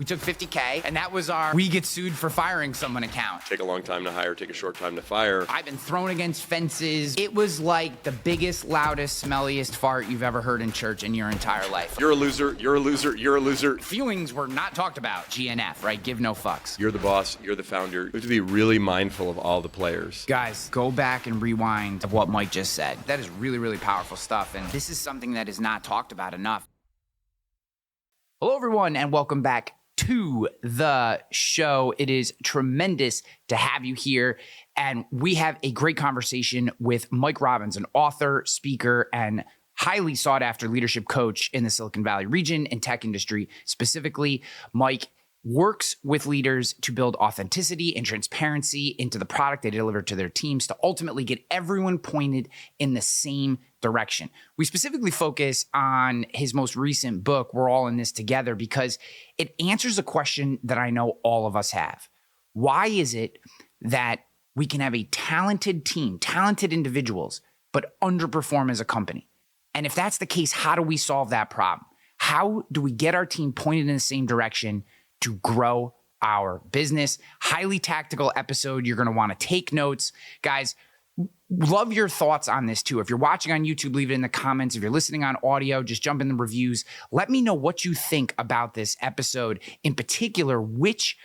We took $50K, and that was our we get sued for firing someone account. Take a long time to hire, take a short time to fire. I've been thrown against fences. It was like the biggest, loudest, smelliest fart you've ever heard in church in your entire life. You're a loser, you're a loser, you're a loser. Feelings were not talked about. GNF, right? Give no fucks. You're the boss, you're the founder. You have to be really mindful of all the players. Guys, go back and rewind of what Mike just said. That is really, really powerful stuff, and this is something that is not talked about enough. Hello, everyone, and welcome back to the show. It is tremendous to have you here, and we have a great conversation with Mike Robbins, an author, speaker, and highly sought after leadership coach in the Silicon Valley region and tech industry. Specifically, Mike works with leaders to build authenticity and transparency into the product they deliver to their teams to ultimately get everyone pointed in the same direction. We specifically focus on his most recent book, We're All in This Together, because it answers a question that I know all of us have. Why is it that we can have a talented team, talented individuals, but underperform as a company? And if that's the case, how do we solve that problem? How do we get our team pointed in the same direction to grow our business? Highly tactical episode. You're going to want to take notes. Guys, love your thoughts on this too. If you're watching on YouTube, leave it in the comments. If you're listening on audio, just jump in the reviews. Let me know what you think about this episode. In particular, which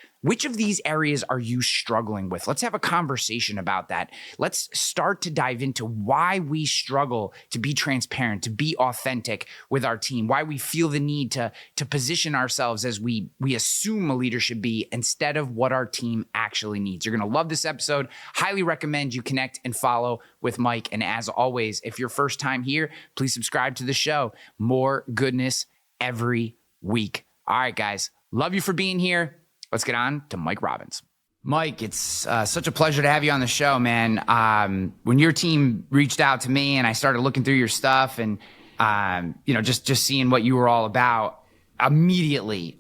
of these areas are you struggling with? Let's have a conversation about that. Let's start to dive into why we struggle to be transparent, to be authentic with our team, why we feel the need to position ourselves as we assume a leader should be instead of what our team actually needs. You're going to love this episode. Highly recommend you connect and follow with Mike. And as always, if you're first time here, please subscribe to the show. More goodness every week. All right, guys. Love you for being here. Let's get on to Mike Robbins. Mike, it's such a pleasure to have you on the show, man. When your team reached out to me and I started looking through your stuff and, just seeing what you were all about, immediately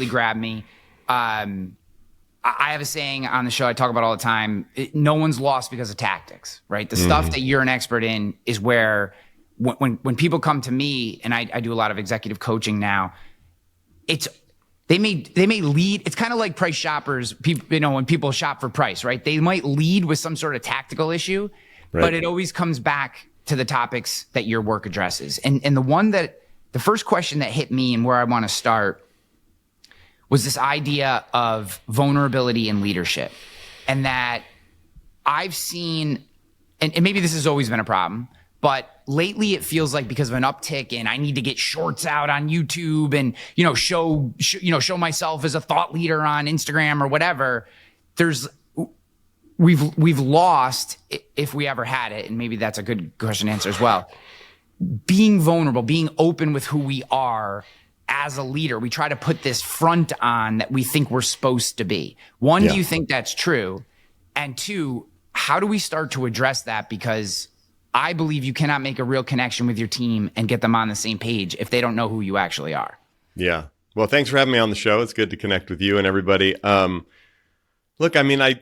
grabbed me. I have a saying on the show I talk about all the time. No one's lost because of tactics, right? The stuff that you're an expert in is where when people come to me, and I do a lot of executive coaching now, They may lead. It's kind of like price shoppers. People, when people shop for price, right? They might lead with some sort of tactical issue, right, but it always comes back to the topics that your work addresses. And the first question that hit me and where I want to start was this idea of vulnerability in leadership, and that I've seen, and maybe this has always been a problem, but lately it feels like because of an uptick in I need to get shorts out on YouTube and, show myself as a thought leader on Instagram or whatever, we've lost, if we ever had it, and maybe that's a good question to answer as well, being vulnerable, being open with who we are as a leader. We try to put this front on that we think we're supposed to be. One, do you think that's true? And two, how do we start to address that? Because I believe you cannot make a real connection with your team and get them on the same page if they don't know who you actually are. Yeah. Well, thanks for having me on the show. It's good to connect with you and everybody. Look, I mean,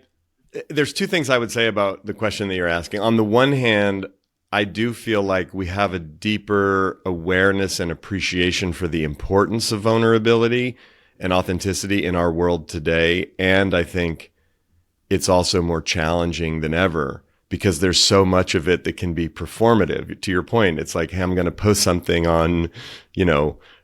there's two things I would say about the question that you're asking. On the one hand, I do feel like we have a deeper awareness and appreciation for the importance of vulnerability and authenticity in our world today. And I think it's also more challenging than ever, because there's so much of it that can be performative. To your point, it's like, hey, I'm going to post something on,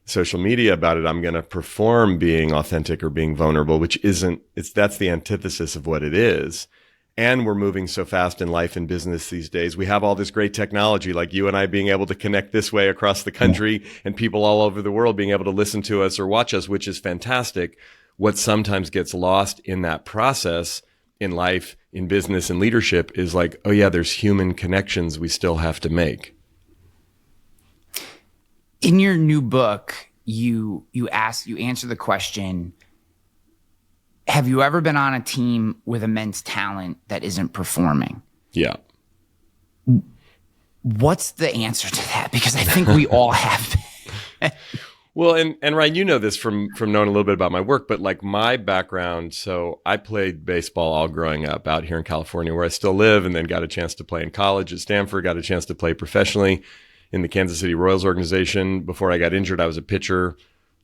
social media about it. I'm going to perform being authentic or being vulnerable, which that's the antithesis of what it is. And we're moving so fast in life and business these days. We have all this great technology, like you and I being able to connect this way across the country, and people all over the world being able to listen to us or watch us, which is fantastic. What sometimes gets lost in that process in life, in business and leadership is like, oh yeah, there's human connections we still have to make. In your new book, you answer the question, have you ever been on a team with immense talent that isn't performing? Yeah. What's the answer to that? Because I think we all have been. Well, and Ryan, you know this from knowing a little bit about my work, but like my background, so I played baseball all growing up out here in California where I still live, and then got a chance to play in college at Stanford, got a chance to play professionally in the Kansas City Royals organization. Before I got injured, I was a pitcher,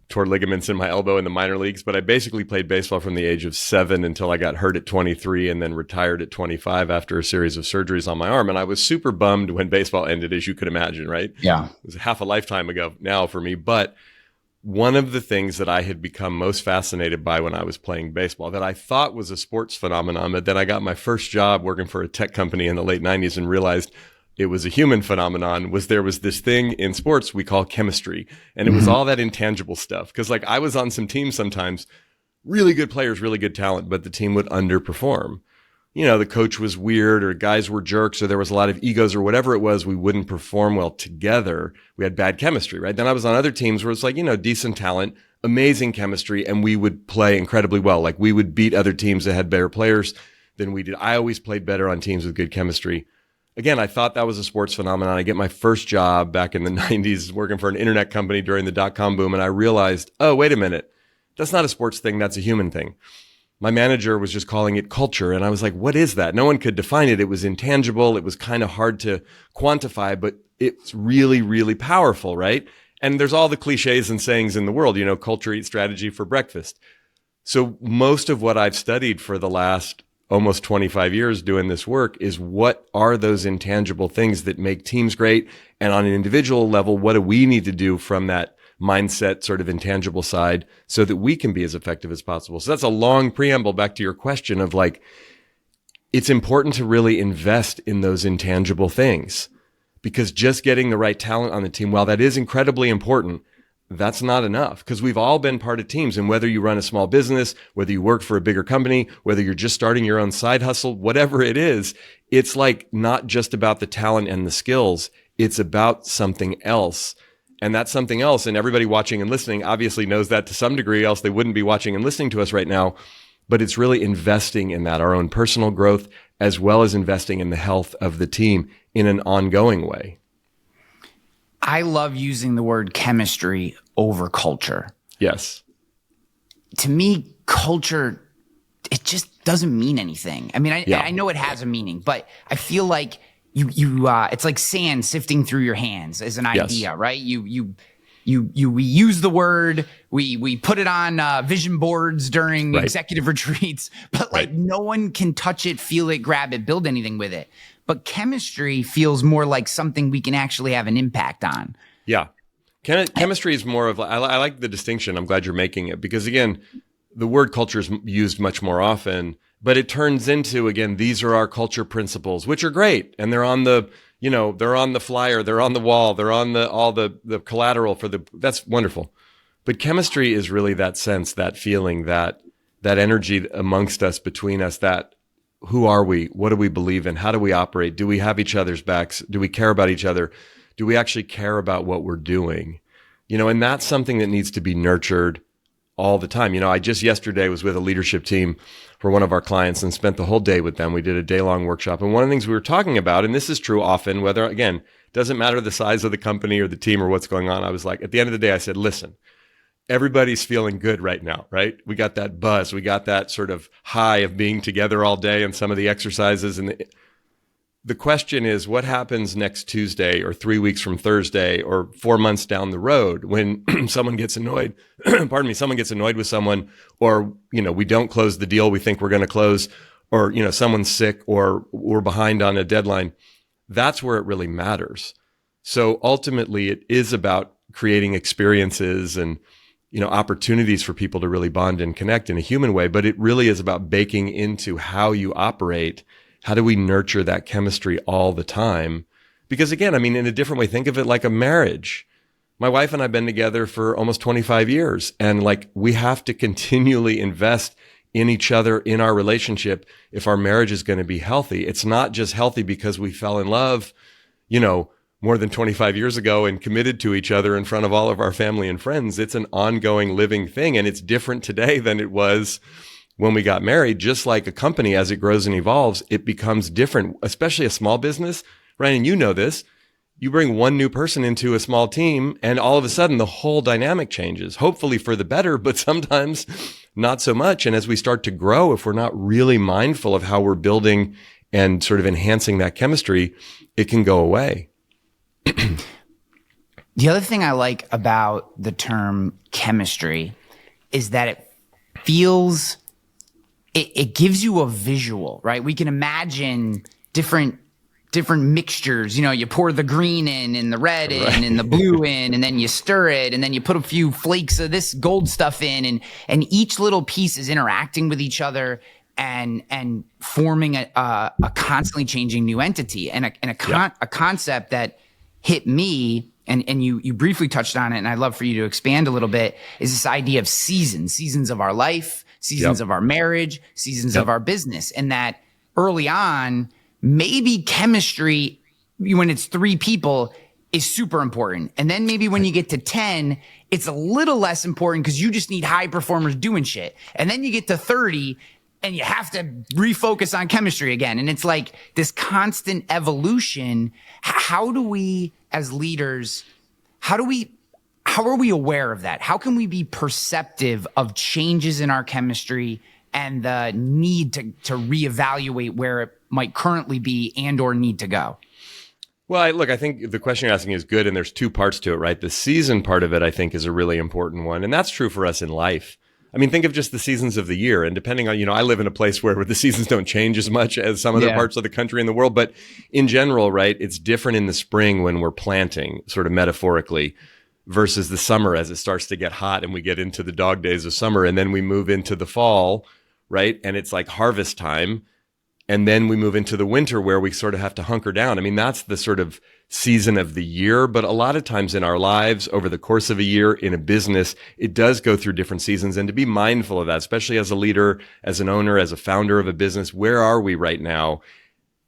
tore ligaments in my elbow in the minor leagues, but I basically played baseball from the age of 7 until I got hurt at 23 and then retired at 25 after a series of surgeries on my arm. And I was super bummed when baseball ended, as you could imagine, right? Yeah. It was half a lifetime ago now for me. But one of the things that I had become most fascinated by when I was playing baseball that I thought was a sports phenomenon, but then I got my first job working for a tech company in the late 90s and realized it was a human phenomenon, was there was this thing in sports we call chemistry. And it was all that intangible stuff. Because like I was on some teams sometimes, really good players, really good talent, but the team would underperform. You know, the coach was weird or guys were jerks or there was a lot of egos or whatever it was, we wouldn't perform well together. We had bad chemistry, right? Then I was on other teams where it's like, you know, decent talent, amazing chemistry, and we would play incredibly well. Like we would beat other teams that had better players than we did. I always played better on teams with good chemistry. Again, I thought that was a sports phenomenon. I get my first job back in the 90s working for an internet company during the dot-com boom, and I realized, oh, wait a minute. That's not a sports thing. That's a human thing. My manager was just calling it culture, and I was like, what is that? No one could define it. It was intangible. It was kind of hard to quantify, but it's really, really powerful, right? And there's all the cliches and sayings in the world, you know, culture eats strategy for breakfast. So most of what I've studied for the last almost 25 years doing this work is what are those intangible things that make teams great? And on an individual level, what do we need to do from that mindset sort of intangible side so that we can be as effective as possible? So that's a long preamble back to your question of like, it's important to really invest in those intangible things because just getting the right talent on the team, while that is incredibly important, that's not enough because we've all been part of teams. And whether you run a small business, whether you work for a bigger company, whether you're just starting your own side hustle, whatever it is, it's like not just about the talent and the skills. It's about something else. And that's something else. And everybody watching and listening obviously knows that to some degree, else they wouldn't be watching and listening to us right now. But it's really investing in that, our own personal growth, as well as investing in the health of the team in an ongoing way. I love using the word chemistry over culture. Yes. To me, culture, it just doesn't mean anything. I mean, I know it has a meaning, but I feel like it's like sand sifting through your hands as an idea, right? We use the word, we put it on vision boards during executive retreats, but like no one can touch it, feel it, grab it, build anything with it. But chemistry feels more like something we can actually have an impact on. Yeah. Chemistry is more of, I like the distinction. I'm glad you're making it because again, the word culture is used much more often, but it turns into, again, these are our culture principles, which are great. And they're on the, you know, they're on the flyer, they're on the wall, they're on all the collateral that's wonderful. But chemistry is really that sense, that feeling, that energy amongst us, between us, that who are we? What do we believe in? How do we operate? Do we have each other's backs? Do we care about each other? Do we actually care about what we're doing? You know, and that's something that needs to be nurtured all the time. You know, I just yesterday was with a leadership team for one of our clients and spent the whole day with them. We did a day-long workshop. And one of the things we were talking about, and this is true often, whether, again, doesn't matter the size of the company or the team or what's going on. I was like, at the end of the day, I said, listen, everybody's feeling good right now, right? We got that buzz. We got that sort of high of being together all day and some of the exercises. And the question is, what happens next Tuesday or 3 weeks from Thursday or 4 months down the road when someone gets annoyed, someone gets annoyed with someone, or, you know, we don't close the deal we think we're going to close, or, you know, someone's sick or we're behind on a deadline. That's where it really matters. So ultimately it is about creating experiences and, you know, opportunities for people to really bond and connect in a human way, but it really is about baking into how you operate. How do we nurture that chemistry all the time? Because again, I mean, in a different way, think of it like a marriage. My wife and I have been together for almost 25 years, and like we have to continually invest in each other, in our relationship, if our marriage is going to be healthy. It's not just healthy because we fell in love, you know, more than 25 years ago and committed to each other in front of all of our family and friends. It's an ongoing living thing. And it's different today than it was when we got married. Just like a company, as it grows and evolves, it becomes different, especially a small business. Ryan, you know this. You bring one new person into a small team and all of a sudden the whole dynamic changes, hopefully for the better, but sometimes not so much. And as we start to grow, if we're not really mindful of how we're building and sort of enhancing that chemistry, it can go away. The other thing I like about the term chemistry is that it gives you a visual, right? We can imagine different mixtures. You pour the green in and the red in and the blue in, and then you stir it, and then you put a few flakes of this gold stuff in, and each little piece is interacting with each other and forming a constantly changing new entity. And a concept that hit me, and you briefly touched on it, and I'd love for you to expand a little bit, is this idea of seasons of our life, seasons of our marriage, seasons of our business. And that early on, maybe chemistry, when it's 3 people, is super important. And then maybe when you get to 10, it's a little less important because you just need high performers doing shit. And then you get to 30 and you have to refocus on chemistry again. And it's like this constant evolution. How do we, as leaders, how are we aware of that? How can we be perceptive of changes in our chemistry and the need to reevaluate where it might currently be and or need to go? Well, I think the question you're asking is good, and there's 2 parts to it, right? The season part of it, I think, is a really important one, and that's true for us in life. I mean, think of just the seasons of the year, and depending on, I live in a place where the seasons don't change as much as some other parts of the country and the world, but in general, right, it's different in the spring when we're planting, sort of metaphorically, versus the summer as it starts to get hot and we get into the dog days of summer, and then we move into the fall, right? And it's like harvest time. And then we move into the winter where we sort of have to hunker down. I mean, that's the sort of season of the year. But a lot of times in our lives, over the course of a year, in a business, it does go through different seasons. And to be mindful of that, especially as a leader, as an owner, as a founder of a business, where are we right now?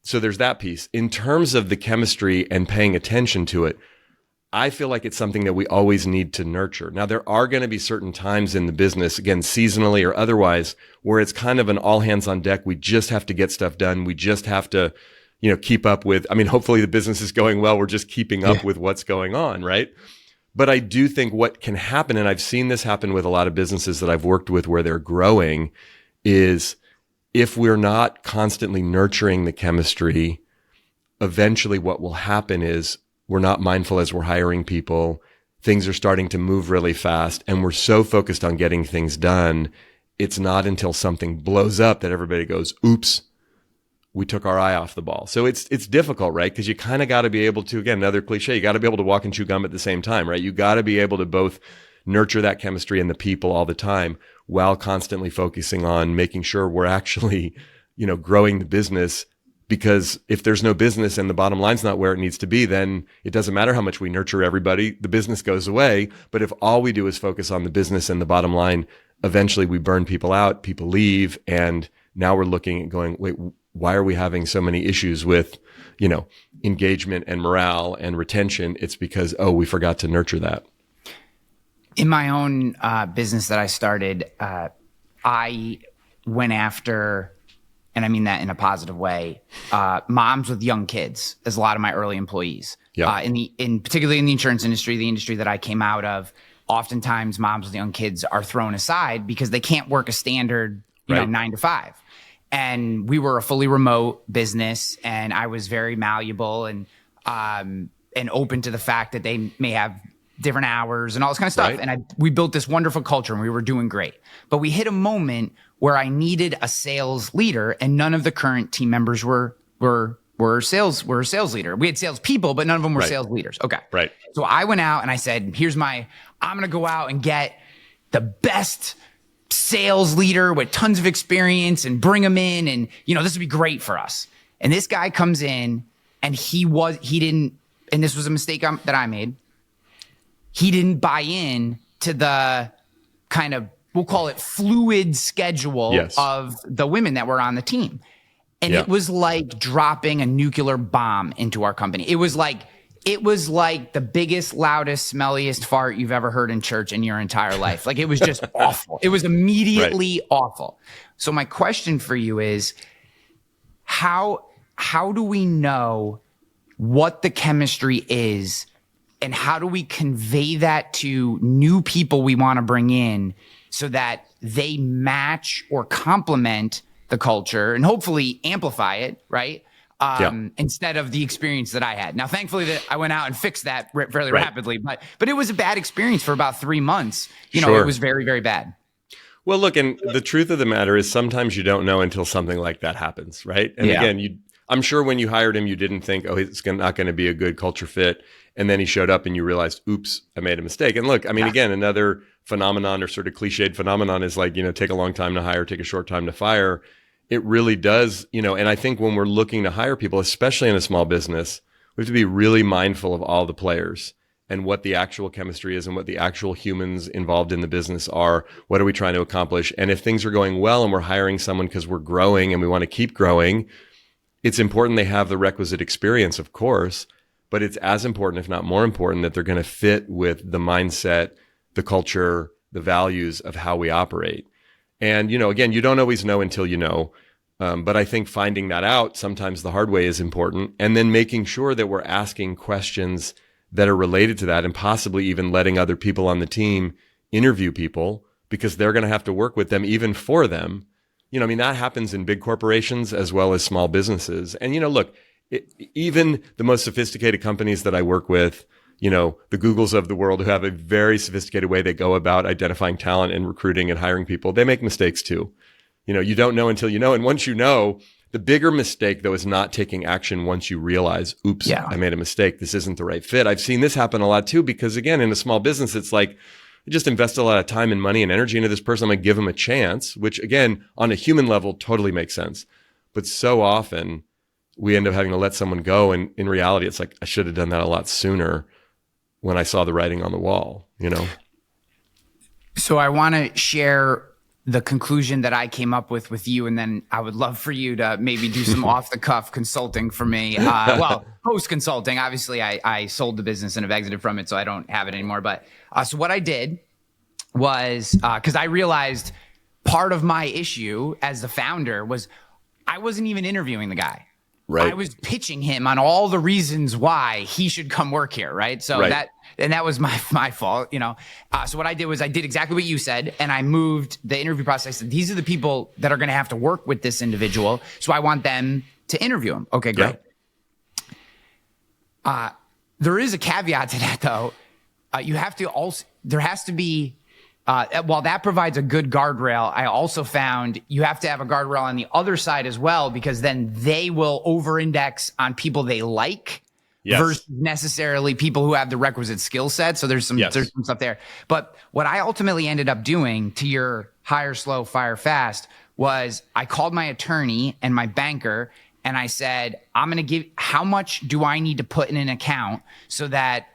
So there's that piece. In terms of the chemistry and paying attention to it, I feel like it's something that we always need to nurture. Now, there are going to be certain times in the business, again, seasonally or otherwise, where it's kind of an all hands on deck. We just have to get stuff done. We just have to, keep up with, hopefully the business is going well. We're just keeping up with what's going on, right? But I do think what can happen, and I've seen this happen with a lot of businesses that I've worked with where they're growing, is if we're not constantly nurturing the chemistry, eventually what will happen is we're not mindful as we're hiring people. Things are starting to move really fast, and we're so focused on getting things done. It's not until something blows up that everybody goes, oops, we took our eye off the ball. So it's difficult, right? Because you kind of got to be able to, again, another cliche, you got to be able to walk and chew gum at the same time, right? You got to be able to both nurture that chemistry and the people all the time while constantly focusing on making sure we're actually, growing the business. Because if there's no business and the bottom line's not where it needs to be, then it doesn't matter how much we nurture everybody, the business goes away. But if all we do is focus on the business and the bottom line, eventually we burn people out, people leave. And now we're looking at going, wait, why are we having so many issues with, engagement and morale and retention? It's because, we forgot to nurture that. In my own business that I started, I went after, and I mean that in a positive way, moms with young kids as a lot of my early employees. Yeah. Particularly in the insurance industry, the industry that I came out of, oftentimes moms with young kids are thrown aside because they can't work a standard, 9 to 5. And we were a fully remote business, and I was very malleable and open to the fact that they may have different hours and all this kind of stuff. Right. And we built this wonderful culture, and we were doing great. But we hit a moment where I needed a sales leader, and none of the current team members were a sales leader. We had sales people, but none of them were sales leaders. Okay. Right. So I went out and I said, I'm going to go out and get the best sales leader with tons of experience and bring them in. And, this would be great for us. And this guy comes in, and and this was a mistake that I made. He didn't buy in to the kind of, we'll call it fluid schedule of the women that were on the team. And it was like dropping a nuclear bomb into our company. It was like the biggest, loudest, smelliest fart you've ever heard in church in your entire life. Like, it was just awful. It was immediately awful. So my question for you is, how do we know what the chemistry is, and how do we convey that to new people we want to bring in so that they match or complement the culture and hopefully amplify it, right? instead of the experience that I had. Now, thankfully, that I went out and fixed that fairly rapidly, but it was a bad experience for about 3 months. You know, it was very, very bad. Well, look, and the truth of the matter is sometimes you don't know until something like that happens, right? And again, I'm sure when you hired him, you didn't think, oh, it's not going to be a good culture fit. And then he showed up and you realized, oops, I made a mistake. And look, I mean, again, another phenomenon or sort of cliched phenomenon is like, take a long time to hire, take a short time to fire. It really does, and I think when we're looking to hire people, especially in a small business, we have to be really mindful of all the players and what the actual chemistry is and what the actual humans involved in the business are. What are we trying to accomplish? And if things are going well and we're hiring someone because we're growing and we want to keep growing, it's important they have the requisite experience, of course, but it's as important, if not more important, that they're going to fit with the mindset, the culture, the values of how we operate. And, again, you don't always know until you know. But I think finding that out sometimes the hard way is important. And then making sure that we're asking questions that are related to that and possibly even letting other people on the team interview people because they're going to have to work with them even for them. That happens in big corporations as well as small businesses. And, look, even the most sophisticated companies that I work with, the Googles of the world who have a very sophisticated way they go about identifying talent and recruiting and hiring people, they make mistakes too. You don't know until you know. And once you know, the bigger mistake, though, is not taking action once you realize, oops, I made a mistake. This isn't the right fit. I've seen this happen a lot too, because again, in a small business, it's like, I just invested a lot of time and money and energy into this person. I'm going to give them a chance, which again, on a human level, totally makes sense. But so often we end up having to let someone go. And in reality, it's like, I should have done that a lot sooner when I saw the writing on the wall, So I want to share the conclusion that I came up with you, and then I would love for you to maybe do some off-the-cuff consulting for me. Post-consulting. Obviously, I sold the business and have exited from it, so I don't have it anymore. But so what I did was, because I realized part of my issue as the founder was I wasn't even interviewing the guy. Right. I was pitching him on all the reasons why he should come work here, right? So that was my fault, So what I did was I did exactly what you said, and I moved the interview process. These are the people that are going to have to work with this individual, so I want them to interview him. Okay, great. Yeah. There is a caveat to that, though. There has to be. While that provides a good guardrail, I also found you have to have a guardrail on the other side as well, because then they will over-index on people they like versus necessarily people who have the requisite skill set. So there's some stuff there. But what I ultimately ended up doing to your hire slow, fire fast was I called my attorney and my banker and I said, how much do I need to put in an account so that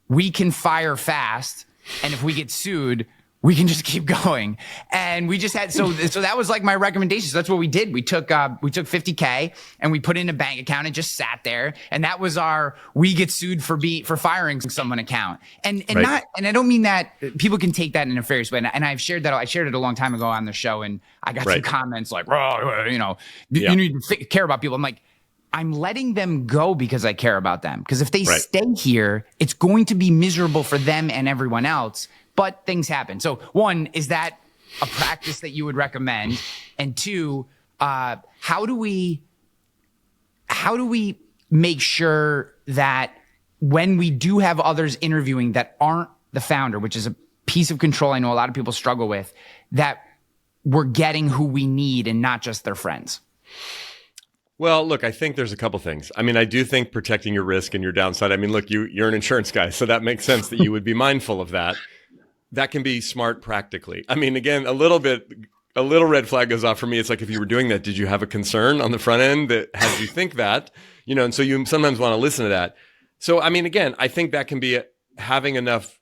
we can fire fast? And if we get sued, we can just keep going. And we just had, so that was like my recommendation. So that's what we did. We took $50K and we put in a bank account and just sat there. And that was we get sued for firing someone account. And I don't mean that people can take that in a nefarious way. And I've shared that. I shared it a long time ago on the show. And I got some comments like, you need to care about people. I'm like, I'm letting them go because I care about them. Because if they stay here, it's going to be miserable for them and everyone else. But things happen. So one, is that a practice that you would recommend? And two, how do we make sure that when we do have others interviewing that aren't the founder, which is a piece of control I know a lot of people struggle with, that we're getting who we need and not just their friends? Well, look, I think there's a couple things. I mean, I do think protecting your risk and your downside. I mean, look, you're an insurance guy, so that makes sense that you would be mindful of that. That can be smart practically. I mean, again, a little red flag goes off for me. It's like, if you were doing that, did you have a concern on the front end that had you think that, and so you sometimes want to listen to that. So, I mean, again, I think that can be having enough,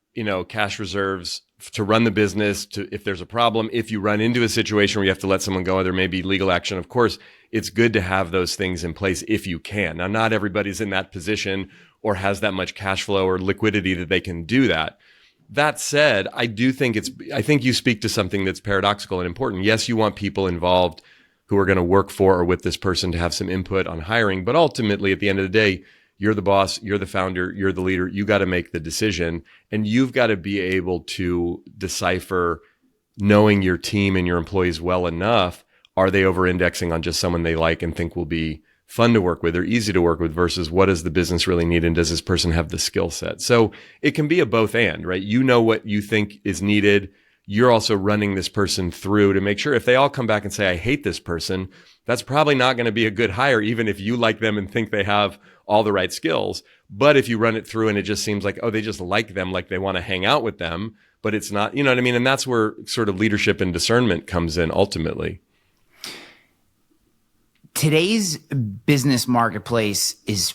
cash reserves to run the business, if there's a problem, if you run into a situation where you have to let someone go, or there may be legal action. Of course, it's good to have those things in place if you can. Now, not everybody's in that position or has that much cash flow or liquidity that they can do that. That said, I think you speak to something that's paradoxical and important. Yes, you want people involved who are going to work for or with this person to have some input on hiring, but ultimately at the end of the day, you're the boss, you're the founder, you're the leader. You got to make the decision, and you've got to be able to decipher, knowing your team and your employees well enough. Are they over-indexing on just someone they like and think will be fun to work with or easy to work with versus what does the business really need and does this person have the skill set? So it can be a both and, right? You know what you think is needed. You're also running this person through to make sure if they all come back and say, I hate this person, that's probably not going to be a good hire, even if you like them and think they have all the right skills. But if you run it through and it just seems like, oh, they just like them, like they want to hang out with them, but it's not, you know what I mean? And that's where sort of leadership and discernment comes in ultimately. Today's business marketplace is,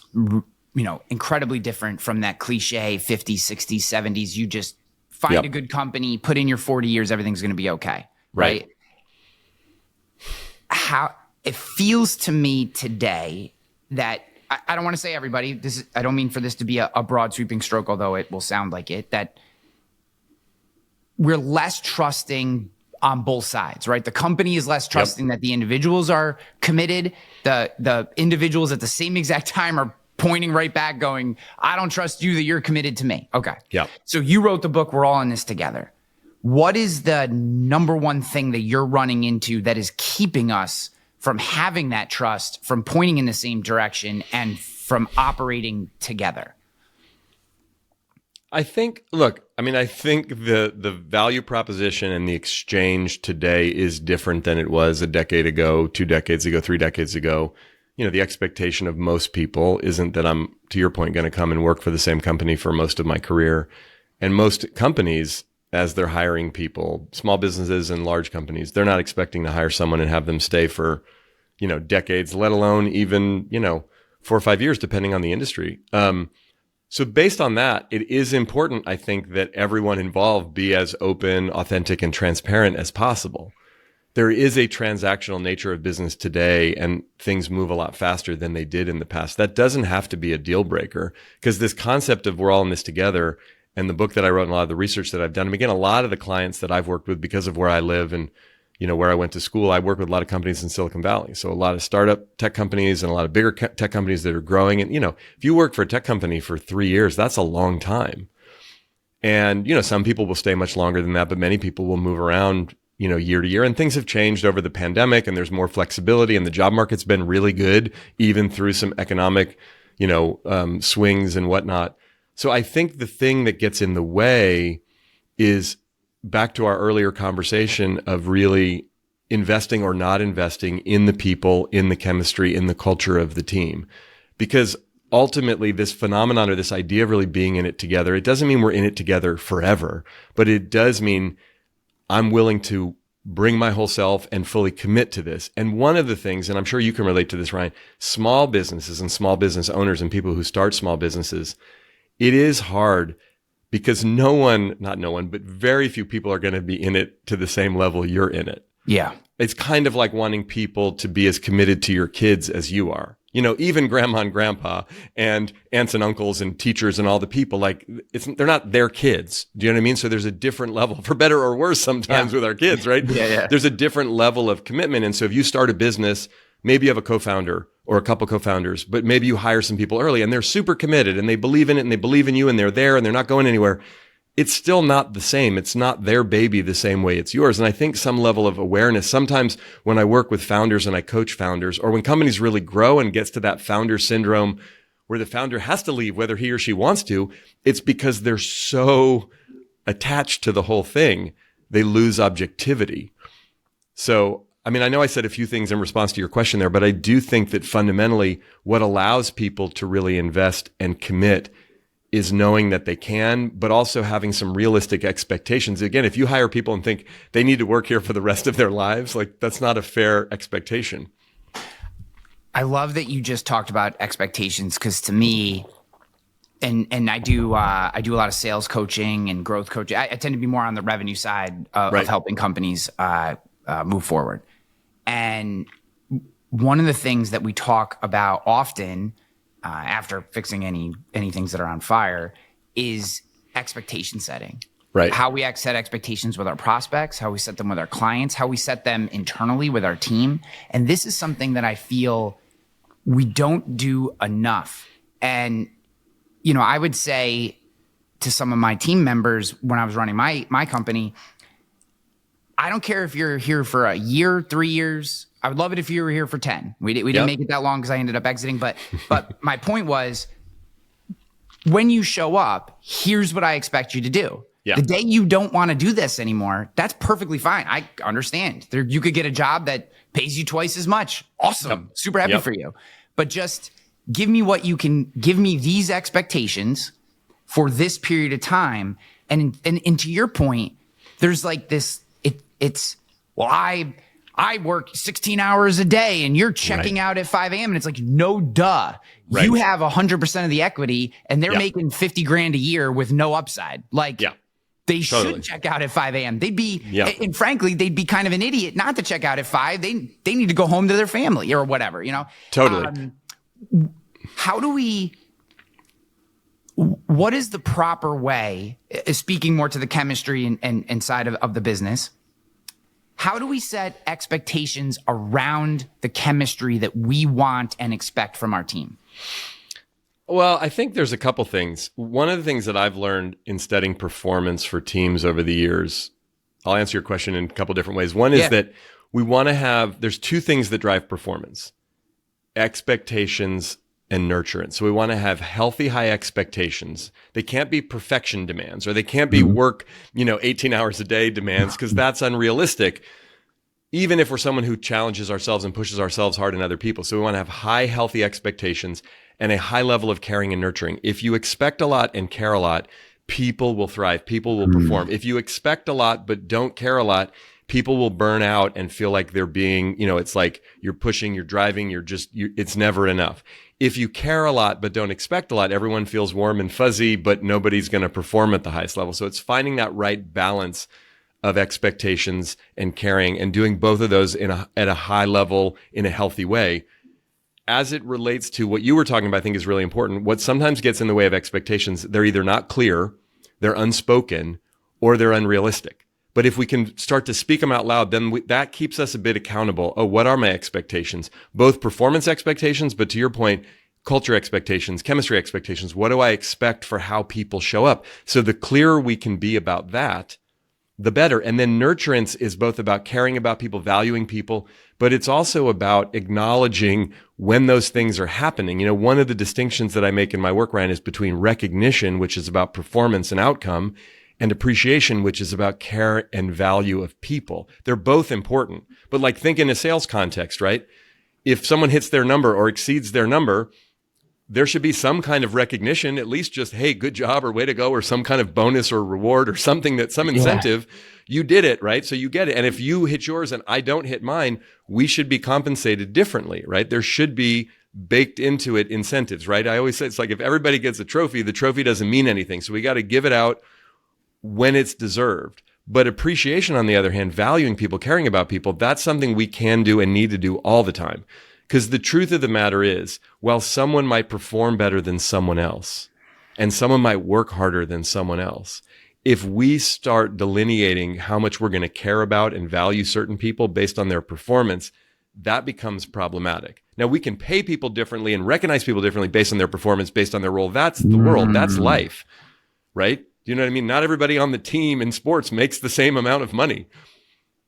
incredibly different from that cliche 50s, 60s, 70s. You just find a good company, put in your 40 years, everything's going to be okay. Right? How it feels to me today that I don't want to say everybody, I don't mean for this to be a broad sweeping stroke, although it will sound like it, that we're less trusting on both sides, right? The company is less trusting that the individuals are committed. The individuals at the same exact time are pointing right back going, I don't trust you that you're committed to me. Okay. Yeah. So you wrote the book, we're all in this together. What is the number one thing that you're running into that is keeping us from having that trust, from pointing in the same direction and from operating together? I think the value proposition and the exchange today is different than it was a decade ago, 2 decades ago, 3 decades ago. The expectation of most people isn't that I'm, to your point, going to come and work for the same company for most of my career. And most companies, as they're hiring people, small businesses and large companies, they're not expecting to hire someone and have them stay for, decades, let alone even, 4 or 5 years, depending on the industry. So based on that, it is important, I think, that everyone involved be as open, authentic, and transparent as possible. There is a transactional nature of business today, and things move a lot faster than they did in the past. That doesn't have to be a deal breaker, because this concept of we're all in this together, and the book that I wrote and a lot of the research that I've done, and again, a lot of the clients that I've worked with because of where I live and where I went to school, I work with a lot of companies in Silicon Valley. So a lot of startup tech companies and a lot of bigger tech companies that are growing. And, if you work for a tech company for 3 years, that's a long time. And, some people will stay much longer than that, but many people will move around, year to year. And things have changed over the pandemic and there's more flexibility and the job market's been really good, even through some economic, swings and whatnot. So I think the thing that gets in the way is back to our earlier conversation of really investing or not investing in the people, in the chemistry, in the culture of the team. Because ultimately this phenomenon or this idea of really being in it together, it doesn't mean we're in it together forever, but it does mean I'm willing to bring my whole self and fully commit to this. And one of the things, and I'm sure you can relate to this, Ryan, small businesses and small business owners and people who start small businesses, it is hard because but very few people are going to be in it to the same level you're in it. Yeah. It's kind of like wanting people to be as committed to your kids as you are. Even grandma and grandpa and aunts and uncles and teachers and all the people, they're not their kids. Do you know what I mean? So there's a different level, for better or worse sometimes with our kids, right? Yeah. There's a different level of commitment. And so if you start a business, maybe you have a co-founder or a couple co-founders, but maybe you hire some people early and they're super committed and they believe in it and they believe in you and they're there and they're not going anywhere. It's still not the same. It's not their baby the same way it's yours. And I think some level of awareness, sometimes when I work with founders and I coach founders, or when companies really grow and gets to that founder syndrome where the founder has to leave whether he or she wants to, it's because they're so attached to the whole thing, they lose objectivity. So I know I said a few things in response to your question there, but I do think that fundamentally what allows people to really invest and commit is knowing that they can, but also having some realistic expectations. Again, if you hire people and think they need to work here for the rest of their lives, that's not a fair expectation. I love that you just talked about expectations, because to me, and I do a lot of sales coaching and growth coaching. I tend to be more on the revenue side of helping companies move forward. And one of the things that we talk about often after fixing any things that are on fire is expectation setting. Right. How we set expectations with our prospects, how we set them with our clients, how we set them internally with our team. And this is something that I feel we don't do enough. And, I would say to some of my team members when I was running my company, I don't care if you're here for a year, 3 years. I would love it if you were here for 10. We didn't make it that long because I ended up exiting. But my point was, when you show up, here's what I expect you to do. Yeah. The day you don't want to do this anymore, that's perfectly fine. I understand. You could get a job that pays you twice as much. Awesome. Yep. Super happy for you. But just give me what you can give me, these expectations for this period of time. And to your point, there's like this, I work 16 hours a day and you're checking out at 5 a.m. And it's like, no, duh. Right. You have 100% of the equity and they're making 50 grand a year with no upside. Like they should check out at 5 a.m. They'd be, and frankly, they'd be kind of an idiot not to check out at 5. They need to go home to their family or whatever, you know? Totally. What is the proper way, speaking more to the chemistry and side of the business, how do we set expectations around the chemistry that we want and expect from our team? Well, I think there's a couple things. One of the things that I've learned in studying performance for teams over the years, I'll answer your question in a couple different ways. One is that we want to there's two things that drive performance: expectations and nurturance. So we want to have healthy, high expectations. They can't be perfection demands, or they can't be work, 18 hours a day demands, because that's unrealistic, even if we're someone who challenges ourselves and pushes ourselves hard in other people. So we want to have high, healthy expectations and a high level of caring and nurturing. If you expect a lot and care a lot, people will thrive. People will perform. If you expect a lot but don't care a lot, people will burn out and feel like they're being, it's like you're pushing, you're driving, it's never enough. If you care a lot but don't expect a lot, everyone feels warm and fuzzy, but nobody's going to perform at the highest level. So it's finding that right balance of expectations and caring, and doing both of those at a high level in a healthy way. As it relates to what you were talking about, I think is really important. What sometimes gets in the way of expectations, they're either not clear, they're unspoken, or they're unrealistic. But if we can start to speak them out loud, then that keeps us a bit accountable. Oh, what are my expectations? Both performance expectations, but to your point, culture expectations, chemistry expectations. What do I expect for how people show up? So the clearer we can be about that, the better. And then nurturance is both about caring about people, valuing people, but it's also about acknowledging when those things are happening. One of the distinctions that I make in my work, Ryan, is between recognition, which is about performance and outcome, and appreciation, which is about care and value of people. They're both important. But like, think in a sales context, right? If someone hits their number or exceeds their number, there should be some kind of recognition, at least just, hey, good job or way to go, or some kind of bonus or reward or something, some incentive. You did it, right? So you get it. And if you hit yours and I don't hit mine, we should be compensated differently, right? There should be baked into it incentives, right? I always say it's like, if everybody gets a trophy, the trophy doesn't mean anything. So we got to give it out when it's deserved. But appreciation, on the other hand, valuing people, caring about people, that's something we can do and need to do all the time. Because the truth of the matter is, while someone might perform better than someone else, and someone might work harder than someone else, if we start delineating how much we're going to care about and value certain people based on their performance, that becomes problematic. Now, we can pay people differently and recognize people differently based on their performance, based on their role. That's the world. That's life, right? Do you know what I mean? Not everybody on the team in sports makes the same amount of money.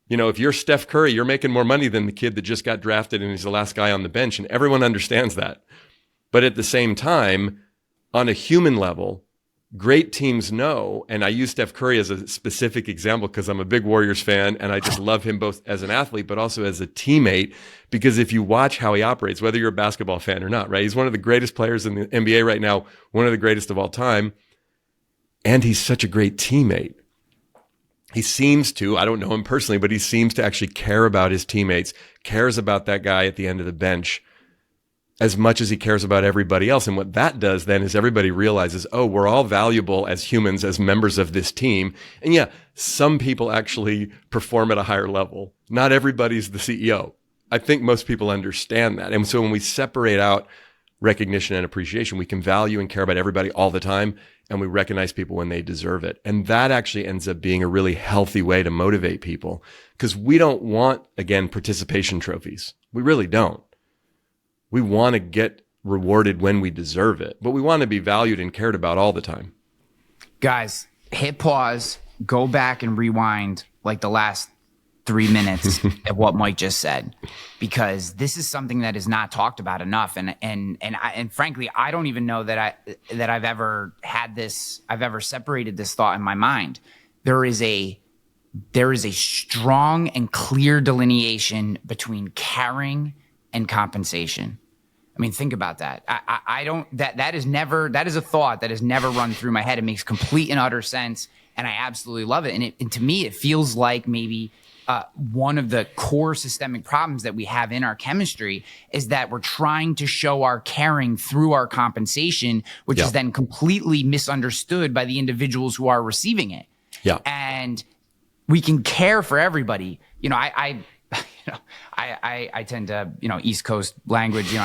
If you're Steph Curry, you're making more money than the kid that just got drafted and he's the last guy on the bench, and everyone understands that. But at the same time, on a human level, great teams know, and I use Steph Curry as a specific example because I'm a big Warriors fan and I just love him both as an athlete but also as a teammate, because if you watch how he operates, whether you're a basketball fan or not, right? He's one of the greatest players in the NBA right now, one of the greatest of all time, and he's such a great teammate. He seems to, I don't know him personally, but he seems to actually care about his teammates, cares about that guy at the end of the bench as much as he cares about everybody else. And what that does then is everybody realizes, oh, we're all valuable as humans, as members of this team. And yeah, some people actually perform at a higher level. Not everybody's the CEO. I think most people understand that. And so when we separate out recognition and appreciation, we can value and care about everybody all the time, and we recognize people when they deserve it. And that actually ends up being a really healthy way to motivate people, because we don't want, again, participation trophies. We really don't. We want to get rewarded when we deserve it, but we want to be valued and cared about all the time. Guys, hit pause, go back and rewind like the last 3 minutes of what Mike just said, because this is something that is not talked about enough. And frankly, I don't even know that I've ever separated this thought in my mind. There is a strong and clear delineation between caring and compensation. I mean, think about that. That is a thought that has never run through my head. It makes complete and utter sense, and I absolutely love it. And to me, it feels like maybe one of the core systemic problems that we have in our chemistry is that we're trying to show our caring through our compensation, which is then completely misunderstood by the individuals who are receiving it. Yeah. And we can care for everybody. I tend to, East Coast language,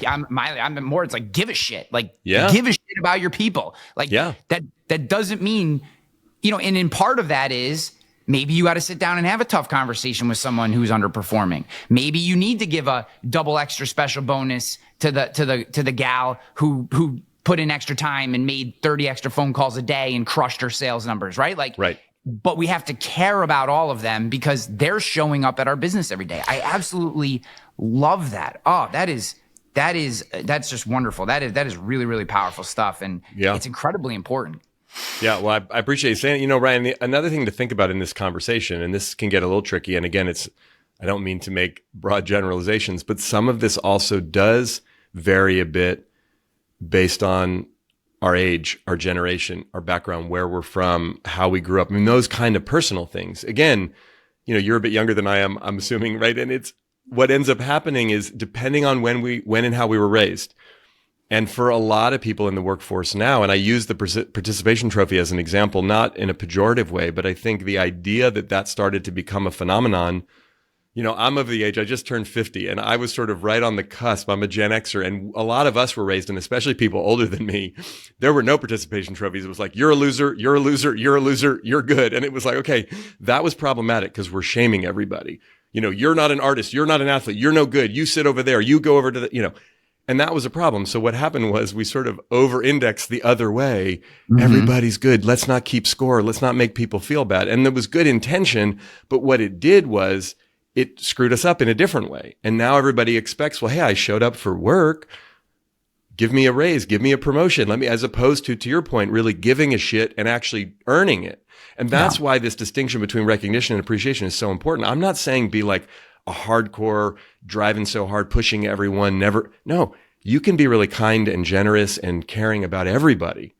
I'm more, it's like, give a shit, like give a shit about your people. Like that doesn't mean, and in part of that is maybe you got to sit down and have a tough conversation with someone who's underperforming. Maybe you need to give a double extra special bonus to the gal who put in extra time and made 30 extra phone calls a day and crushed her sales numbers, right? Right. But we have to care about all of them because they're showing up at our business every day. I absolutely love that. Oh, that's just wonderful. That is really, really powerful stuff. And it's incredibly important. Yeah. Well, I appreciate you saying it. Ryan, another thing to think about in this conversation, and this can get a little tricky. And again, I don't mean to make broad generalizations, but some of this also does vary a bit based on our age, our generation, our background, where we're from, how we grew up. I mean, those kind of personal things. Again, you're a bit younger than I am, I'm assuming, right? And it's what ends up happening is depending on when and how we were raised. And for a lot of people in the workforce now, and I use the participation trophy as an example, not in a pejorative way, but I think the idea that started to become a phenomenon. I'm of the age, I just turned 50, and I was sort of right on the cusp. I'm a Gen Xer, and a lot of us were raised, and especially people older than me, there were no participation trophies. It was like, you're a loser, you're a loser, you're a loser, you're good. And it was like, okay, that was problematic because we're shaming everybody. You're not an artist, you're not an athlete, you're no good, you sit over there, you go over to the, and that was a problem. So what happened was we sort of over-indexed the other way. Mm-hmm. Everybody's good. Let's not keep score. Let's not make people feel bad. And there was good intention, but what it did was it screwed us up in a different way. And now everybody expects, well, hey, I showed up for work. Give me a raise, give me a promotion. As opposed to your point, really giving a shit and actually earning it. And that's why this distinction between recognition and appreciation is so important. I'm not saying be like a hardcore, driving so hard, pushing everyone, no, you can be really kind and generous and caring about everybody.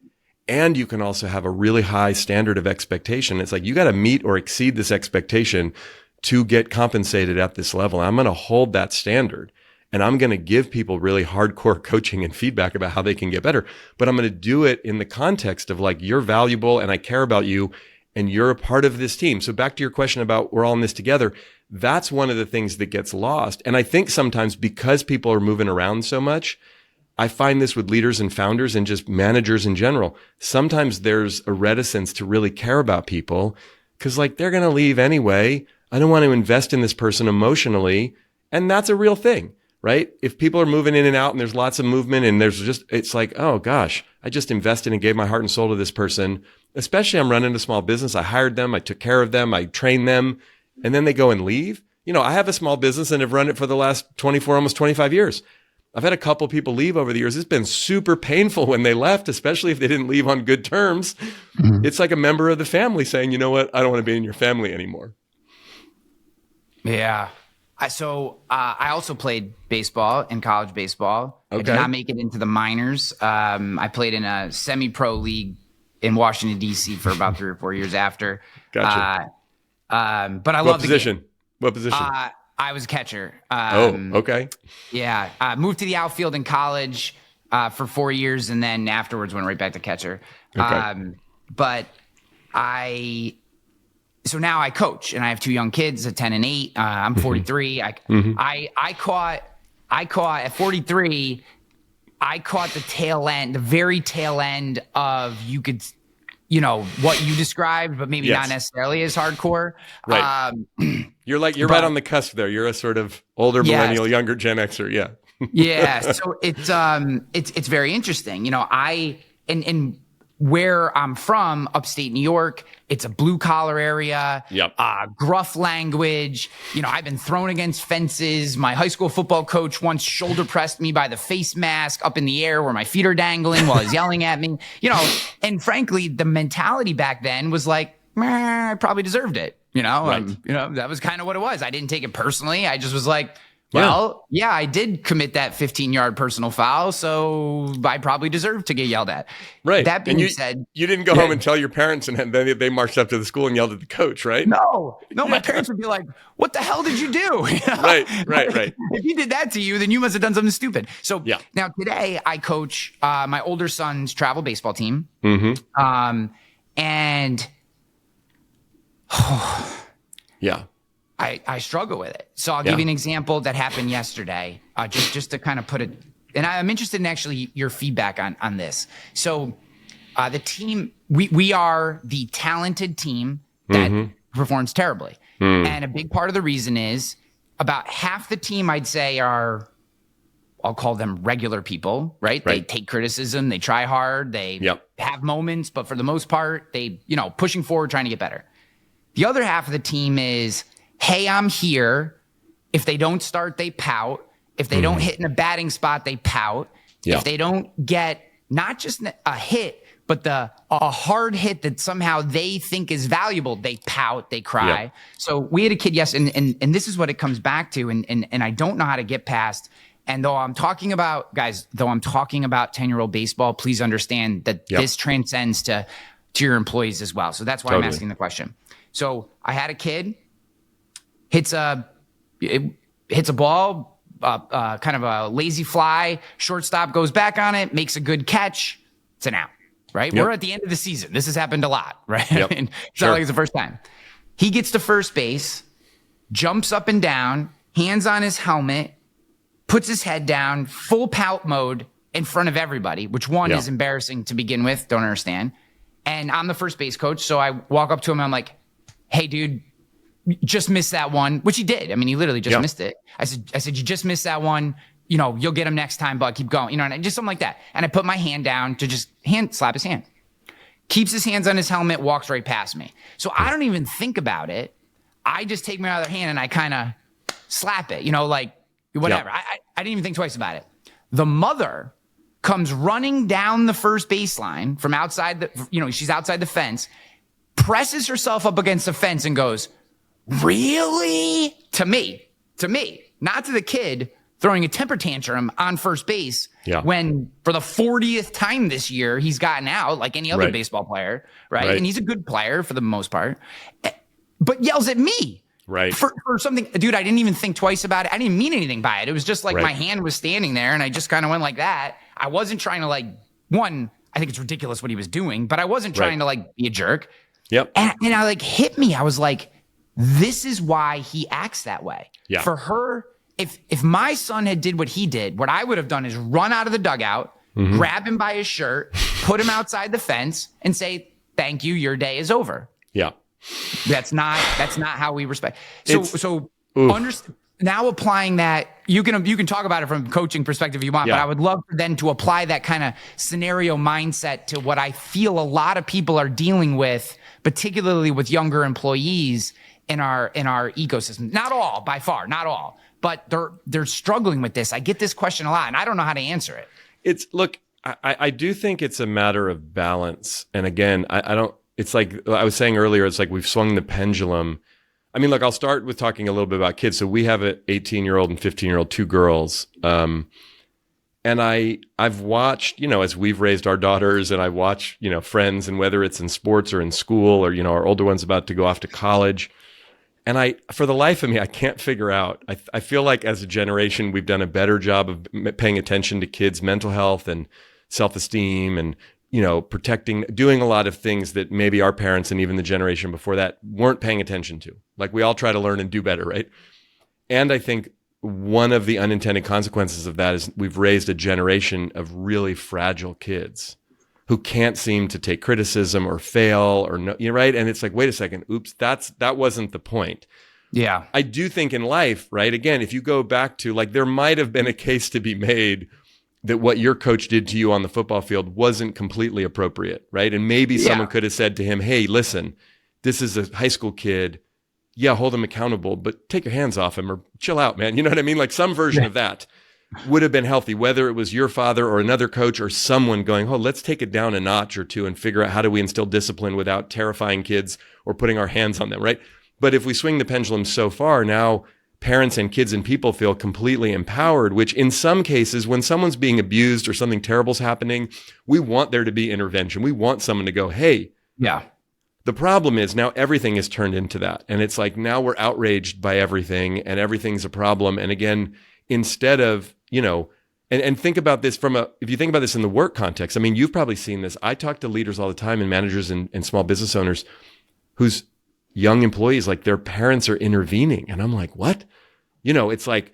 And you can also have a really high standard of expectation. It's like, you got to meet or exceed this expectation to get compensated at this level. I'm going to hold that standard, and I'm going to give people really hardcore coaching and feedback about how they can get better. But I'm going to do it in the context of like, you're valuable and I care about you and you're a part of this team. So back to your question about we're all in this together. That's one of the things that gets lost. And I think sometimes because people are moving around so much, I find this with leaders and founders and just managers in general. Sometimes there's a reticence to really care about people because like they're going to leave anyway. I don't want to invest in this person emotionally. And that's a real thing, right? If people are moving in and out and there's lots of movement and it's like, oh gosh, I just invested and gave my heart and soul to this person. Especially I'm running a small business. I hired them. I took care of them. I trained them. And then they go and leave. I have a small business and have run it for the last 24, almost 25 years. I've had a couple people leave over the years. It's been super painful when they left, especially if they didn't leave on good terms. Mm-hmm. It's like a member of the family saying, you know what? I don't want to be in your family anymore. Yeah. I also played baseball in college baseball. Okay. I did not make it into the minors. I played in a semi-pro league in Washington, D.C. for about 3 or 4 years after. Gotcha. But I love the game. What position? I was a catcher. Okay. Yeah. Moved to the outfield in college for 4 years, and then afterwards went right back to catcher. Okay. So now I coach, and I have 2 young kids, a 10 and 8. I'm 43. I caught at 43. I caught the very tail end of what you described, but maybe not necessarily as hardcore. Right. You're right on the cusp there. You're a sort of older millennial, younger Gen Xer. Yeah. Yeah. So it's very interesting. And where I'm from, upstate New York, it's a blue collar area, Yep. Gruff language. I've been thrown against fences. My high school football coach once shoulder pressed me by the face mask up in the air where my feet are dangling while he's yelling at me, and frankly, the mentality back then was like, I probably deserved it. Right. That was kind of what it was. I didn't take it personally. I just was like, well, yeah, I did commit that 15-yard personal foul, so I probably deserve to get yelled at. Right. That being said, you didn't go home and tell your parents, and then they marched up to the school and yelled at the coach, right? No, my parents would be like, "What the hell did you do?" Right. If he did that to you, then you must have done something stupid. So now today, I coach my older son's travel baseball team, and yeah. I struggle with it. So I'll give you an example that happened yesterday, just to kind of put it. And I'm interested in actually your feedback on this. So the team, we are the talented team that performs terribly. And a big part of the reason is about half the team, I'd say, I'll call them regular people, right? They take criticism, they try hard, they have moments, but for the most part, they, pushing forward, trying to get better. The other half of the team is, hey, I'm here. If they don't start, they pout. If they don't hit in a batting spot, they pout. If they don't get not just a hit, but a hard hit that somehow they think is valuable, they pout, they cry. So we had a kid, and this is what it comes back to, and I don't know how to get past. And though I'm talking about 10-year-old baseball, please understand that this transcends to your employees as well. So that's why I'm asking the question. So I had a kid. Hits a ball, kind of a lazy fly. Shortstop goes back on it, makes a good catch. It's an out, right? We're at the end of the season. This has happened a lot, right? It's not like it's the first time. He gets to first base, jumps up and down, hands on his helmet, puts his head down, full pout mode in front of everybody, which is embarrassing to begin with. Don't understand. And I'm the first base coach, so I walk up to him and I'm like, hey, dude, just missed that one, which he did. I mean, he literally just missed it. I said, you just missed that one. You'll get him next time, bud. Keep going. And just something like that. And I put my hand down to just slap his hand. Keeps his hands on his helmet, walks right past me. So I don't even think about it. I just take my other hand and I kind of slap it, like whatever. I didn't even think twice about it. The mother comes running down the first baseline from outside she's outside the fence, presses herself up against the fence and goes, really? To me, not to the kid throwing a temper tantrum on first base when for the 40th time this year, he's gotten out like any other baseball player, right? And he's a good player for the most part, but yells at me for something. Dude, I didn't even think twice about it. I didn't mean anything by it. It was just like my hand was standing there and I just kind of went like that. I wasn't trying to I think it's ridiculous what he was doing, but I wasn't trying to be a jerk. And I hit me. I was like, this is why he acts that way. For her, if my son had did what he did, what I would have done is run out of the dugout, grab him by his shirt, put him outside the fence, and say, "Thank you, your day is over." That's not how we respect. Now applying that, you can talk about it from a coaching perspective if you want, but I would love then to apply that kind of scenario mindset to what I feel a lot of people are dealing with, particularly with younger employees in our ecosystem. Not all, by far, not all, but they're struggling with this. I get this question a lot, and I don't know how to answer it. I do think it's a matter of balance. And again, I don't. It's like I was saying earlier. It's like we've swung the pendulum. I mean, look, I'll start with talking a little bit about kids. So we have an 18-year-old and 15-year-old, two girls. And I've watched, as we've raised our daughters, and I watch, friends, and whether it's in sports or in school or, our older one's about to go off to college. And for the life of me, I can't figure out. I feel like as a generation, we've done a better job of paying attention to kids' mental health and self-esteem and, protecting, doing a lot of things that maybe our parents and even the generation before that weren't paying attention to. Like we all try to learn and do better, right? And I think one of the unintended consequences of that is we've raised a generation of really fragile kids who can't seem to take criticism or fail or no, right? And it's like, wait a second, oops, that wasn't the point. Yeah. I do think in life, right? Again, if you go back to there might have been a case to be made that what your coach did to you on the football field wasn't completely appropriate, right? And maybe someone could have said to him, hey, listen, this is a high school kid. Yeah, hold him accountable, but take your hands off him or chill out, man. You know what I mean? Like some version of that would have been healthy, whether it was your father or another coach or someone going, oh, let's take it down a notch or two and figure out how do we instill discipline without terrifying kids or putting our hands on them, right? But if we swing the pendulum so far, now parents and kids and people feel completely empowered, which in some cases, when someone's being abused or something terrible's happening, we want there to be intervention. We want someone to go, hey. Yeah. The problem is now everything is turned into that. And it's like now we're outraged by everything and everything's a problem. And again, instead of, and think about this if you think about this in the work context, I mean, you've probably seen this. I talk to leaders all the time and managers and small business owners whose young employees, like their parents are intervening. And I'm like, what? It's like,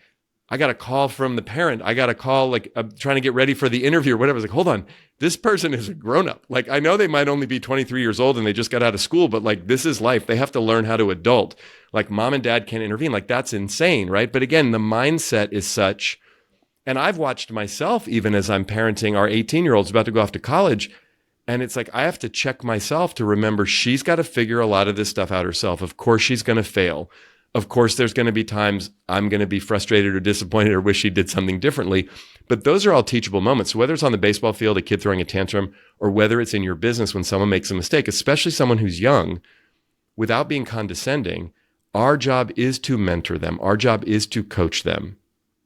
I got a call from the parent. I got a call, like I'm trying to get ready for the interview or whatever. I was like, hold on, this person is a grown-up. Like, I know they might only be 23 years old and they just got out of school, but like, this is life. They have to learn how to adult. Like mom and dad can't intervene. Like that's insane, right? But again, the mindset is such, and I've watched myself, even as I'm parenting our 18-year-old's about to go off to college. And it's like, I have to check myself to remember she's got to figure a lot of this stuff out herself. Of course, she's going to fail. Of course, there's going to be times I'm going to be frustrated or disappointed or wish she did something differently. But those are all teachable moments. So whether it's on the baseball field, a kid throwing a tantrum, or whether it's in your business when someone makes a mistake, especially someone who's young, without being condescending, our job is to mentor them. Our job is to coach them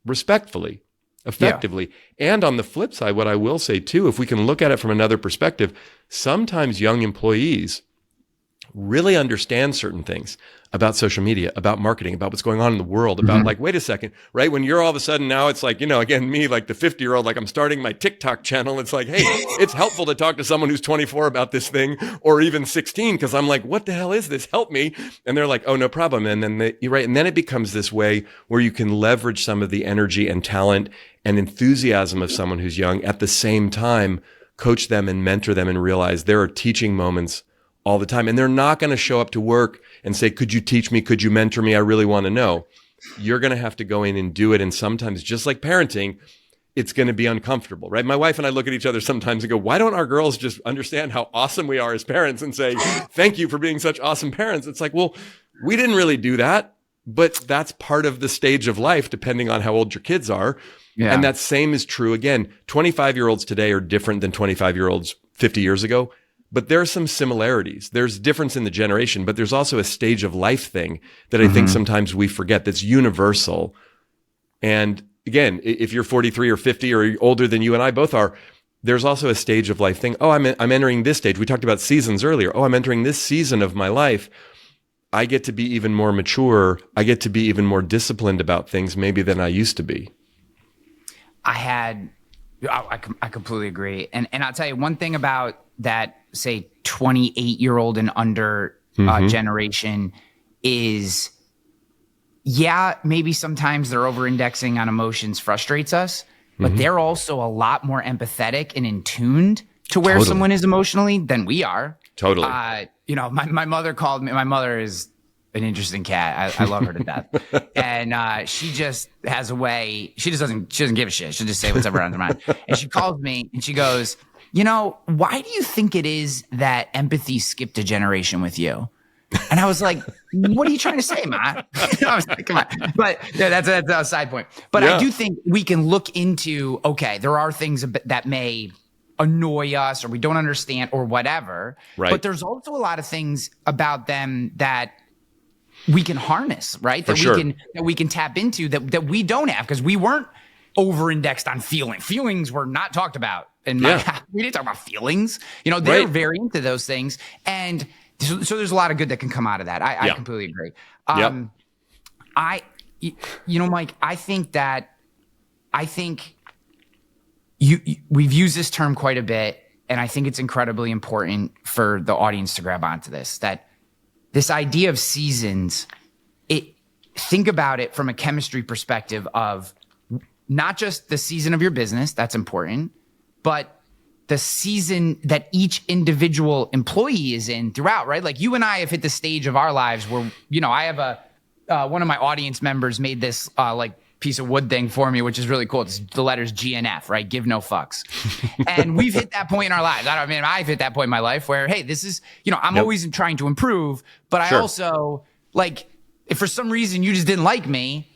respectfully, effectively. Yeah. And on the flip side, what I will say too, if we can look at it from another perspective, sometimes young employees really understand certain things about social media, about marketing, about what's going on in the world, about like, wait a second, right? When you're all of a sudden now it's like, again, me, like the 50-year-old, like I'm starting my TikTok channel. It's like, hey, it's helpful to talk to someone who's 24 about this thing or even 16. Cause I'm like, what the hell is this? Help me. And they're like, oh, no problem. And then you're right. And then it becomes this way where you can leverage some of the energy and talent and enthusiasm of someone who's young at the same time, coach them and mentor them and realize there are teaching moments all the time. And they're not going to show up to work and say, could you teach me? Could you mentor me? I really want to know. You're going to have to go in and do it. And sometimes, just like parenting, it's going to be uncomfortable, right? My wife and I look at each other sometimes and go, why don't our girls just understand how awesome we are as parents and say, thank you for being such awesome parents? It's like, well, we didn't really do that, but that's part of the stage of life, depending on how old your kids are. Yeah. And that same is true. Again, 25-year-olds today are different than 25-year-olds 50 years ago. But there are some similarities. There's difference in the generation, but there's also a stage of life thing that I think sometimes we forget that's universal. And again, if you're 43 or 50 or older than you and I both are, there's also a stage of life thing. Oh, I'm entering this stage. We talked about seasons earlier. Oh, I'm entering this season of my life. I get to be even more mature. I get to be even more disciplined about things maybe than I used to be. I completely agree. And I'll tell you one thing about that, say 28-year-old and under generation is, maybe sometimes they're over-indexing on emotions frustrates us, but they're also a lot more empathetic and in tuned to where someone is emotionally than we are. Totally. My mother called me. My mother is an interesting cat. I love her to death. And she just has a way. She doesn't give a shit. She'll just say whatever on her mind. And she calls me and she goes, why do you think it is that empathy skipped a generation with you? And I was like, what are you trying to say, Ma? I was like, come on. But that's a side point. But I do think we can look into, okay, there are things that may annoy us or we don't understand or whatever. Right. But there's also a lot of things about them that we can harness, right? That we can tap into that we don't have because we weren't over-indexed on feelings. Feelings were not talked about. And we didn't talk about feelings. They're very into those things. And so there's a lot of good that can come out of that. I completely agree. Mike, I think we've used this term quite a bit, and I think it's incredibly important for the audience to grab onto this, that this idea of seasons, think about it from a chemistry perspective of not just the season of your business, that's important, but the season that each individual employee is in throughout, right? Like you and I have hit the stage of our lives where, I have one of my audience members made this piece of wood thing for me, which is really cool. It's the letters GNF, right? Give no fucks. And we've hit that point in our lives. I've hit that point in my life where, hey, this is, I'm always trying to improve, but I also like, if for some reason you just didn't like me,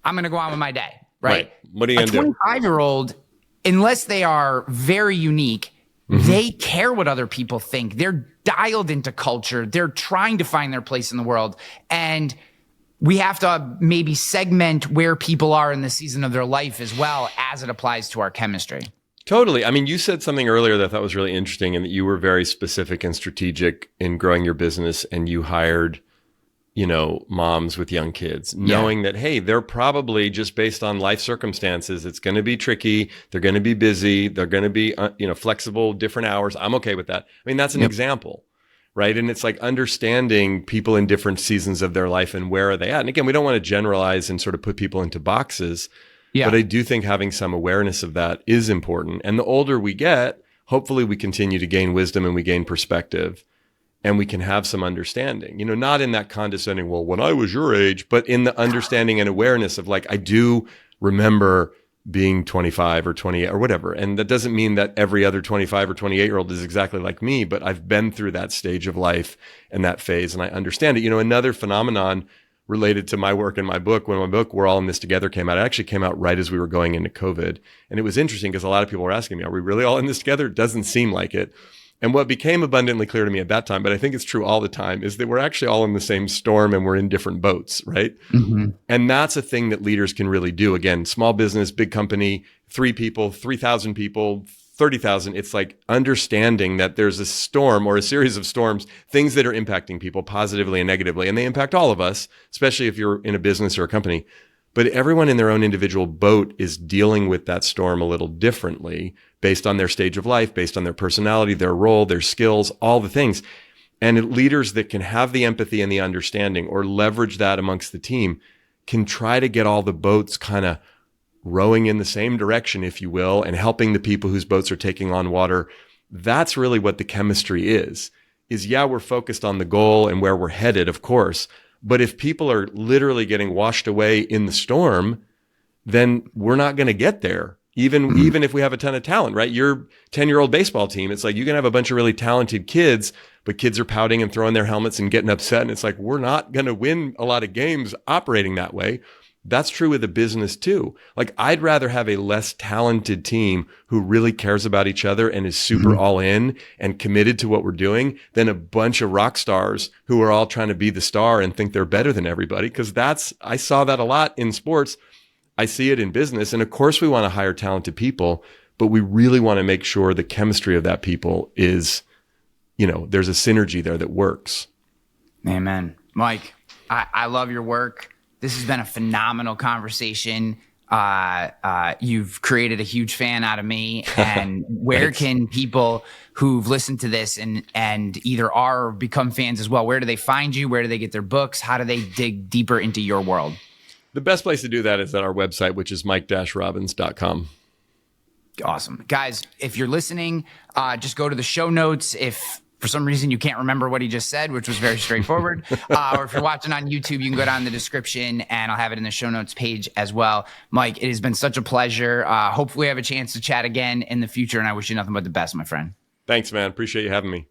I'm going to go on with my day, right? What are you going to do? A 25-year-old, unless they are very unique, they care what other people think. They're dialed into culture. They're trying to find their place in the world. And we have to maybe segment where people are in the season of their life as well as it applies to our chemistry. Totally. I mean, you said something earlier that I thought was really interesting, and that you were very specific and strategic in growing your business, and you hired, moms with young kids, knowing that, hey, they're probably, just based on life circumstances, it's going to be tricky. They're going to be busy. They're going to be, flexible, different hours. I'm okay with that. I mean, that's an example. Right. And it's like understanding people in different seasons of their life and where are they at. And again, we don't want to generalize and sort of put people into boxes. Yeah. But I do think having some awareness of that is important. And the older we get, hopefully we continue to gain wisdom and we gain perspective and we can have some understanding, not in that condescending, well, when I was your age, but in the understanding and awareness of like, I do remember being 25 or 28 or whatever. And that doesn't mean that every other 25 or 28-year-old is exactly like me, but I've been through that stage of life and that phase, and I understand it. Another phenomenon related to my work in my book, when my book, We're All in This Together, came out, it actually came out right as we were going into COVID. And it was interesting because a lot of people were asking me, are we really all in this together? It doesn't seem like it. And what became abundantly clear to me at that time, but I think it's true all the time, is that we're actually all in the same storm and we're in different boats, right? And that's a thing that leaders can really do. Again, small business, big company, 3 people, 3,000 people, 30,000. It's like understanding that there's a storm or a series of storms, things that are impacting people positively and negatively. And they impact all of us, especially if you're in a business or a company. But everyone in their own individual boat is dealing with that storm a little differently based on their stage of life, based on their personality, their role, their skills, all the things. And leaders that can have the empathy and the understanding or leverage that amongst the team can try to get all the boats kind of rowing in the same direction, if you will, and helping the people whose boats are taking on water. That's really what the chemistry is, we're focused on the goal and where we're headed, of course. But if people are literally getting washed away in the storm, then we're not going to get there. Even if we have a ton of talent, right? Your 10-year-old baseball team, it's like you can have a bunch of really talented kids, but kids are pouting and throwing their helmets and getting upset. And it's like, we're not going to win a lot of games operating that way. That's true with a business too. Like, I'd rather have a less talented team who really cares about each other and is super all in and committed to what we're doing than a bunch of rock stars who are all trying to be the star and think they're better than everybody. Because I saw that a lot in sports. I see it in business. And of course we want to hire talented people, but we really want to make sure the chemistry of that people is, there's a synergy there that works. Amen. Mike, I love your work. This has been a phenomenal conversation. You've created a huge fan out of me. And where can people who've listened to this and either are or become fans as well, where do they find you? Where do they get their books? How do they dig deeper into your world? The best place to do that is at our website, which is mike-robbins.com. Awesome. Guys, if you're listening, just go to the show notes. If for some reason you can't remember what he just said, which was very straightforward, or if you're watching on YouTube, you can go down in the description and I'll have it in the show notes page as well. Mike, it has been such a pleasure. Hopefully we have a chance to chat again in the future, and I wish you nothing but the best, my friend. Thanks, man. Appreciate you having me.